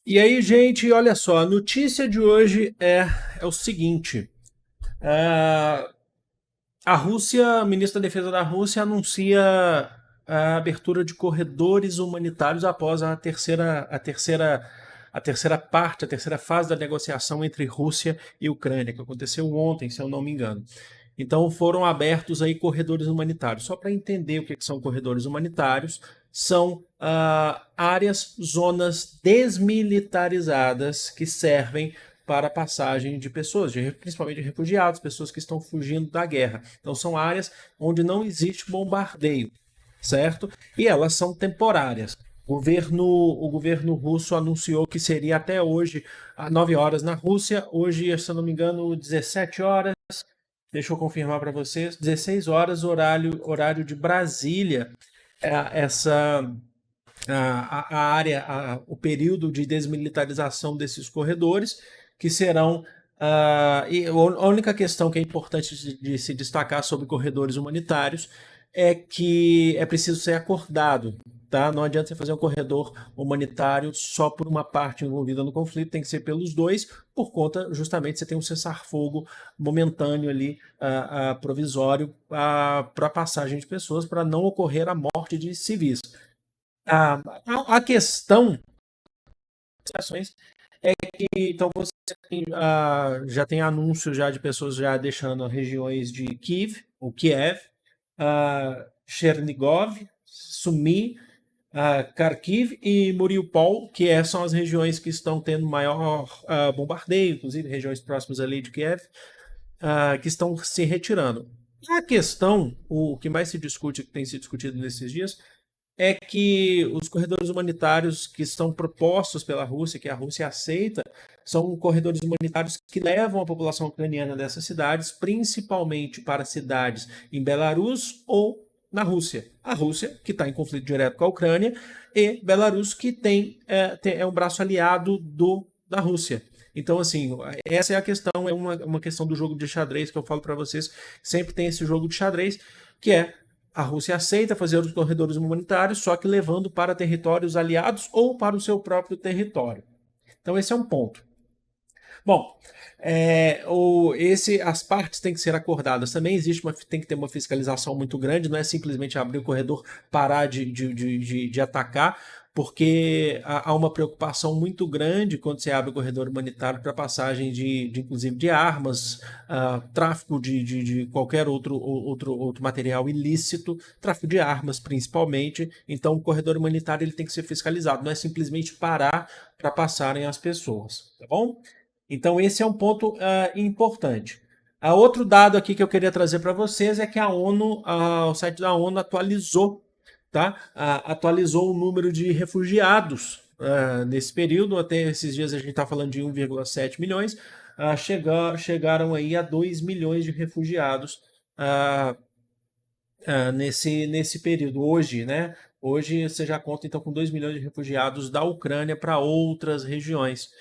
E aí, gente, olha só, a notícia de hoje é o seguinte: ah, a Rússia, a ministra da Defesa da Rússia anuncia a abertura de corredores humanitários após a terceira parte, a terceira fase da negociação entre Rússia e Ucrânia, que aconteceu ontem, se eu não me engano. Então foram abertos aí corredores humanitários. Só para entender o que são corredores humanitários, são áreas, zonas desmilitarizadas que servem para a passagem de pessoas, principalmente de refugiados, pessoas que estão fugindo da guerra. Então são áreas onde não existe bombardeio, certo? E elas são temporárias. O governo russo anunciou que seria até hoje, às 9 horas na Rússia, hoje, se eu não me engano, 17 horas. Deixa eu confirmar para vocês, 16 horas, horário de Brasília, essa a área, o período de desmilitarização desses corredores, que serão. E a única questão que é importante de se destacar sobre corredores humanitários é que é preciso ser acordado. Tá? Não adianta você fazer um corredor humanitário só por uma parte envolvida no conflito, tem que ser pelos dois, por conta justamente você tem um cessar-fogo momentâneo ali, provisório, para a passagem de pessoas, para não ocorrer a morte de civis. A questão das ações é que então você já tem anúncios já de pessoas já deixando regiões de Kiev, Chernigov, Sumy, Kharkiv e Mariupol, que são as regiões que estão tendo maior bombardeio, inclusive regiões próximas ali de Kiev, que estão se retirando. A questão, o que mais se discute, que tem se discutido nesses dias, é que os corredores humanitários que estão propostos pela Rússia, que a Rússia aceita, são corredores humanitários que levam a população ucraniana dessas cidades, principalmente para cidades em Belarus ou na Rússia. A Rússia, que está em conflito direto com a Ucrânia, e Belarus, que é um braço aliado da Rússia. Então, assim, essa é a questão, é uma questão do jogo de xadrez que eu falo para vocês. Sempre tem esse jogo de xadrez, que é a Rússia aceita fazer os corredores humanitários, só que levando para territórios aliados ou para o seu próprio território. Então, esse é um ponto. Bom, as partes têm que ser acordadas. Também tem que ter uma fiscalização muito grande, não é simplesmente abrir o corredor, parar de atacar, porque há uma preocupação muito grande quando você abre o corredor humanitário para passagem inclusive de armas, tráfico de qualquer outro material ilícito, tráfico de armas principalmente. Então o corredor humanitário ele tem que ser fiscalizado, não é simplesmente parar para passarem as pessoas, tá bom? Então, esse é um ponto importante. Outro dado aqui que eu queria trazer para vocês é que o site da ONU atualizou, tá? Atualizou o número de refugiados nesse período. Até esses dias a gente está falando de 1,7 milhões. Chegaram aí a 2 milhões de refugiados ah, nesse período. Hoje, né? Hoje você já conta então com 2 milhões de refugiados da Ucrânia para outras regiões.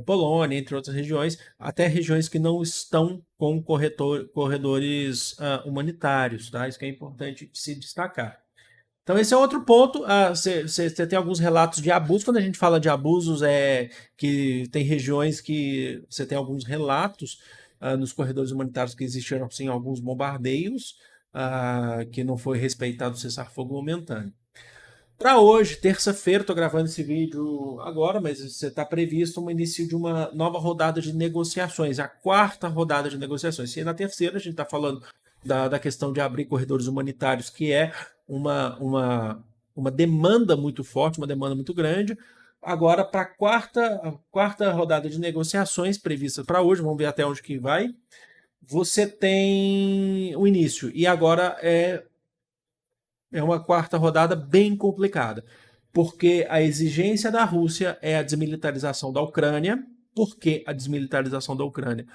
Polônia, entre outras regiões, até regiões que não estão com corredores humanitários, tá? Isso que é importante se destacar. Então, esse é outro ponto. Você tem alguns relatos de abuso. Quando a gente fala de abusos, é que tem regiões que você tem alguns relatos nos corredores humanitários que existiram sim, alguns bombardeios, que não foi respeitado o cessar-fogo momentâneo. Para hoje, terça-feira, estou gravando esse vídeo agora, mas está previsto um início de uma nova rodada de negociações, a quarta rodada de negociações. E na terceira, a gente está falando da questão de abrir corredores humanitários, que é uma demanda muito forte, uma demanda muito grande. Agora, para a quarta rodada de negociações prevista para hoje, vamos ver até onde que vai, você tem o início. E agora é uma quarta rodada bem complicada, porque a exigência da Rússia é a desmilitarização da Ucrânia. Por que a desmilitarização da Ucrânia?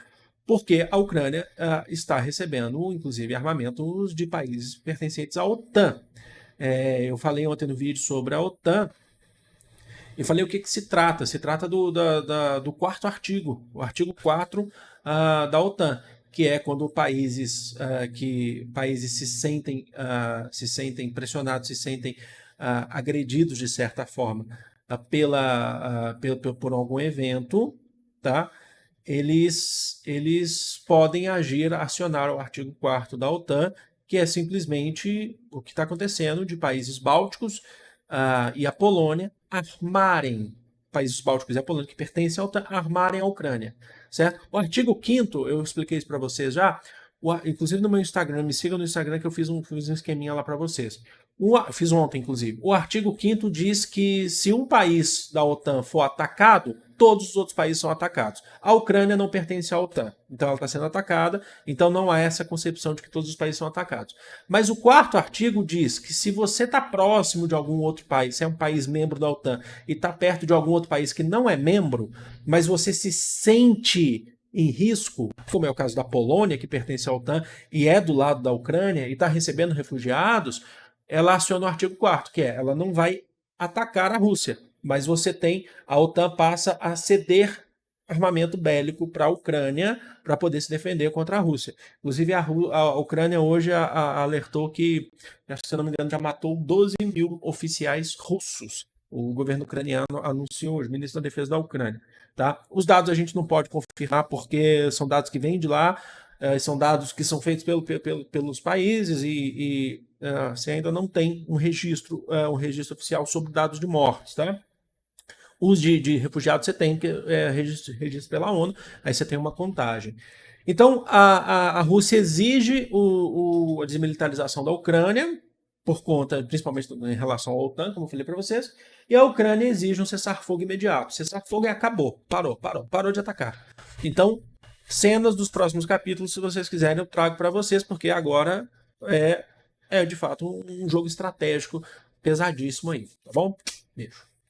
Porque a Ucrânia está recebendo, inclusive, armamentos de países pertencentes à OTAN. Eu falei ontem no vídeo sobre a OTAN e falei o que se trata. Se trata do quarto artigo, o artigo 4 da OTAN, que é quando países se sentem pressionados, se sentem agredidos de certa forma, por algum evento, tá? Eles podem agir, acionar o artigo 4º da OTAN, que é simplesmente o que está acontecendo de países bálticos e a Polônia armarem, países bálticos e a Polônia que pertencem à OTAN, armarem a Ucrânia, certo? O artigo 5º, eu expliquei isso para vocês já, inclusive no meu Instagram, me sigam no Instagram que eu fiz um esqueminha lá para vocês. Fiz ontem, inclusive. O artigo 5º diz que se um país da OTAN for atacado, todos os outros países são atacados. A Ucrânia não pertence à OTAN, então ela está sendo atacada, então não há essa concepção de que todos os países são atacados. Mas o 4º artigo diz que se você está próximo de algum outro país, se é um país membro da OTAN, e está perto de algum outro país que não é membro, mas você se sente em risco, como é o caso da Polônia, que pertence à OTAN e é do lado da Ucrânia e está recebendo refugiados, ela aciona o artigo 4º, que é, ela não vai atacar a Rússia, mas a OTAN passa a ceder armamento bélico para a Ucrânia para poder se defender contra a Rússia. Inclusive, a Ucrânia hoje alertou que, se não me engano, já matou 12 mil oficiais russos. O governo ucraniano anunciou hoje, o ministro da Defesa da Ucrânia. Tá? Os dados a gente não pode confirmar porque são dados que vêm de lá, são dados que são feitos pelos países e você ainda não tem um registro oficial sobre dados de mortes, tá? Os de refugiados você tem, que é registro pela ONU, aí você tem uma contagem. Então, a Rússia exige a desmilitarização da Ucrânia, por conta, principalmente em relação à OTAN, como eu falei para vocês, e a Ucrânia exige um cessar-fogo imediato. Cessar-fogo acabou, parou de atacar. Então, cenas dos próximos capítulos, se vocês quiserem, eu trago para vocês, porque agora é de fato um jogo estratégico pesadíssimo aí, tá bom? Beijo.